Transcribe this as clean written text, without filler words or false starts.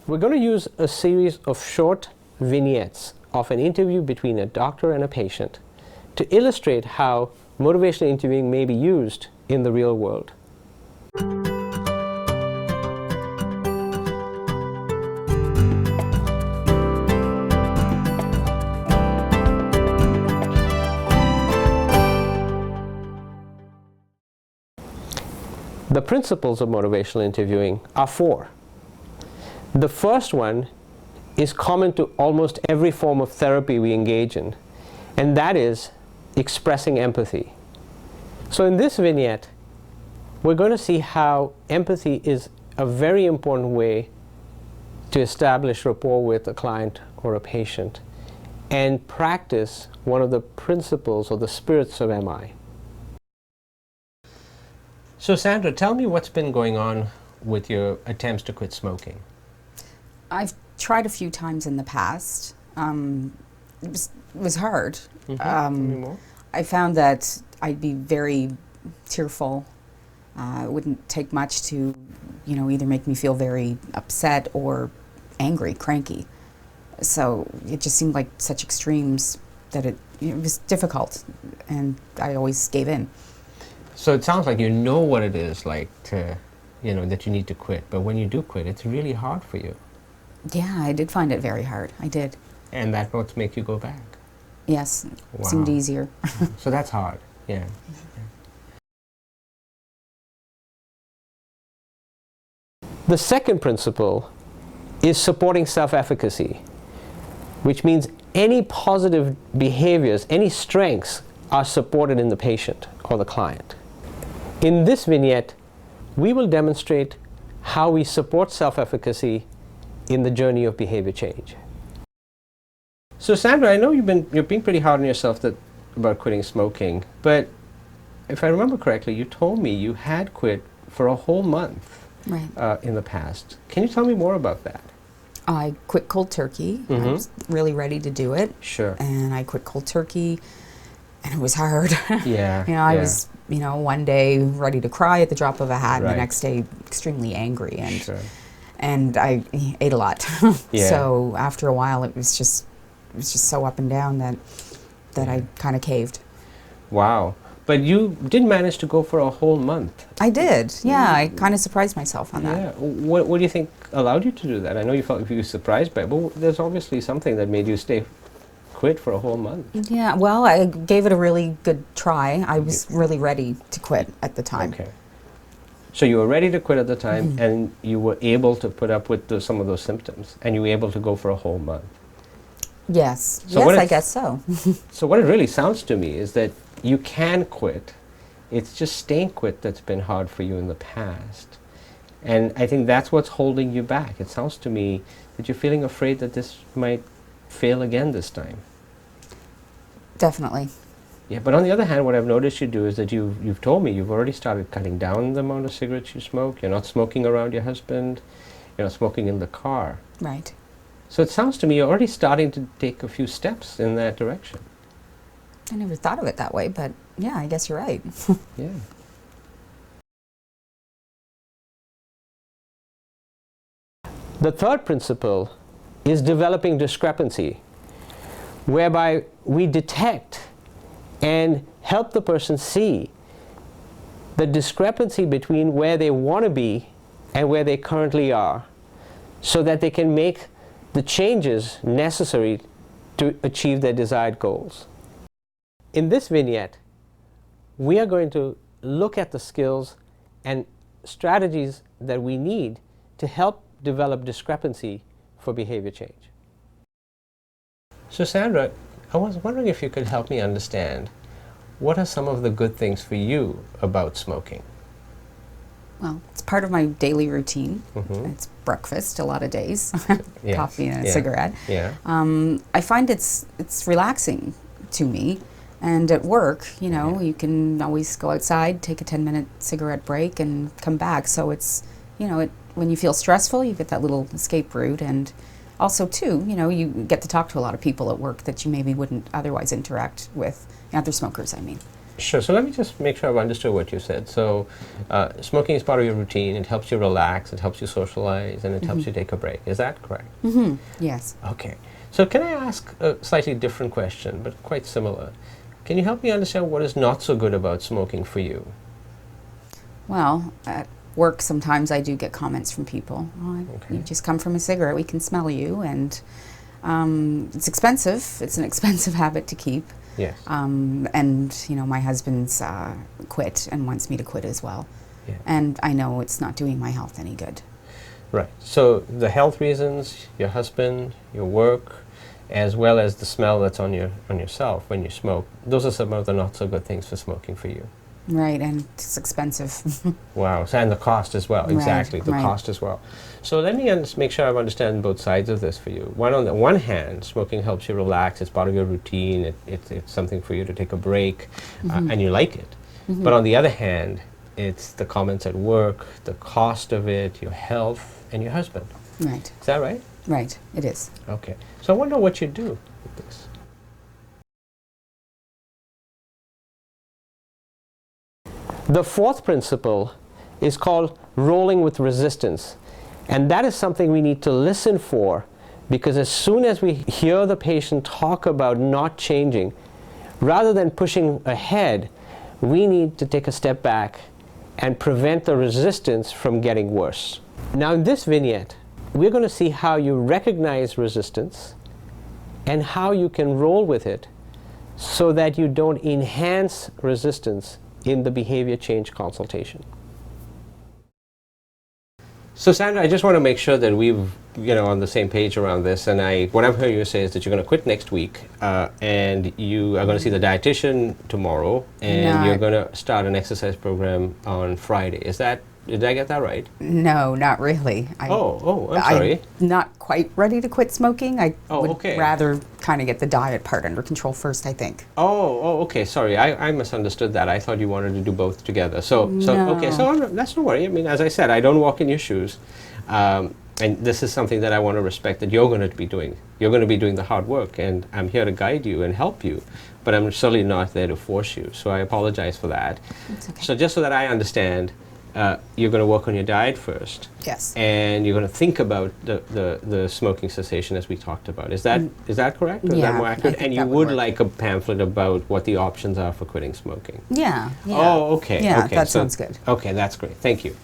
We're going to use a series of short vignettes of an interview between a doctor and a patient to illustrate how motivational interviewing may be used in the real world. The principles of motivational interviewing are four. The first one is common to almost every form of therapy we engage in, and that is expressing empathy. So in this vignette, we're going to see how empathy is a very important way to establish rapport with a client or a patient and practice one of the principles or the spirits of MI. So Sandra, tell me what's been going on with your attempts to quit smoking. I've tried a few times in the past. It was hard. Tell me more. I found that I'd be very tearful. It wouldn't take much to, either make me feel very upset or angry, cranky. So it just seemed like such extremes that it was difficult, and I always gave in. So it sounds like you know what it is like to, that you need to quit, but when you do quit, it's really hard for you. Yeah, I did find it very hard. I did. And that won't make you go back. Yes, Wow. it seemed easier. So that's hard, yeah. The second principle is supporting self-efficacy, which means any positive behaviors, any strengths are supported in the patient or the client. In this vignette, we will demonstrate how we support self-efficacy in the journey of behavior change. So Sandra, I know you're being pretty hard on yourself about quitting smoking, but if I remember correctly, you told me you had quit for a whole month in the past. Can you tell me more about that? I quit cold turkey. I was really ready to do it. Sure. And I quit cold turkey, and it was hard. Yeah. I was, one day ready to cry at the drop of a hat, and Right. the next day extremely angry, and Sure. and I ate a lot. Yeah. So after a while, it was just so up and down that I kind of caved. Wow. But you did manage to go for a whole month. I did. Yeah, I kind of surprised myself on that. Yeah. What do you think allowed you to do that? I know you felt you were surprised by it, but there's obviously something that made you quit for a whole month. Yeah, well, I gave it a really good try. I was really ready to quit at the time. Okay. So you were ready to quit at the time, and you were able to put up with some of those symptoms, and you were able to go for a whole month. Yes. So yes, I guess so. So what it really sounds to me is that you can quit. It's just staying quit that's been hard for you in the past. And I think that's what's holding you back. It sounds to me that you're feeling afraid that this might fail again this time. Definitely. Yeah, but on the other hand, what I've noticed you do is that you've told me you've already started cutting down the amount of cigarettes you smoke. You're not smoking around your husband. You're not smoking in the car. Right. So it sounds to me you're already starting to take a few steps in that direction. I never thought of it that way, but yeah, I guess you're right. Yeah. The third principle is developing discrepancy, whereby we detect and help the person see the discrepancy between where they want to be and where they currently are, so that they can make the changes necessary to achieve their desired goals. In this vignette, we are going to look at the skills and strategies that we need to help develop discrepancy for behavior change. So Sandra, I was wondering if you could help me understand what are some of the good things for you about smoking? Well, it's part of my daily routine. It's breakfast a lot of days, coffee and a cigarette. Yeah. I find it's relaxing to me. And at work, you can always go outside, take a 10-minute cigarette break, and come back. So it's, when you feel stressful, you get that little escape route. And also, too, you get to talk to a lot of people at work that you maybe wouldn't otherwise interact with, other smokers, I mean. Sure. So let me just make sure I've understood what you said. So smoking is part of your routine. It helps you relax. It helps you socialize, and it helps you take a break. Is that correct? Yes. Okay. So can I ask a slightly different question, but quite similar? Can you help me understand what is not so good about smoking for you? Well, at work sometimes I do get comments from people. Oh, Okay. you just come from a cigarette. We can smell you, and it's expensive. It's an expensive habit to keep. Yes. And my husband's quit and wants me to quit as well. Yeah. And I know it's not doing my health any good. Right. So the health reasons, your husband, your work, as well as the smell that's on yourself when you smoke, those are some of the not so good things for smoking for you. Right, and it's expensive. Wow. So, and the cost as well. Right, Exactly. The right. cost as well. So let me make sure I understand both sides of this for you. On the one hand, smoking helps you relax. It's part of your routine. It's something for you to take a break, and you like it. But on the other hand, it's the comments at work, the cost of it, your health, and your husband. Right, Is that right? right, it is. Okay. So I wonder what you do with this. The fourth principle is called rolling with resistance. And that is something we need to listen for, because as soon as we hear the patient talk about not changing, rather than pushing ahead, we need to take a step back and prevent the resistance from getting worse. Now in this vignette, we're going to see how you recognize resistance and how you can roll with it so that you don't enhance resistance in the behavior change consultation. So Sandra, I just want to make sure that we've on the same page around this, and what I've heard you say is that you're going to quit next week, and you are going to see the dietitian tomorrow, and you're going to start an exercise program on Friday. Did I get that right? No, not really. I'm sorry. I'm not quite ready to quit smoking. I would okay. rather kind of get the diet part under control first, I think. Okay. Sorry, I misunderstood that. I thought you wanted to do both together. Okay. So that's no worry. I mean, as I said, I don't walk in your shoes, and this is something that I want to respect that you're going to be doing. You're going to be doing the hard work, and I'm here to guide you and help you. But I'm certainly not there to force you. So I apologize for that. It's okay. So just so that I understand. You're going to work on your diet first. Yes. And you're going to think about the smoking cessation as we talked about. Is that correct? Or is that more accurate? And you would like a pamphlet about what the options are for quitting smoking. Yeah. Oh, okay. Yeah, okay. that sounds good. Okay, that's great. Thank you.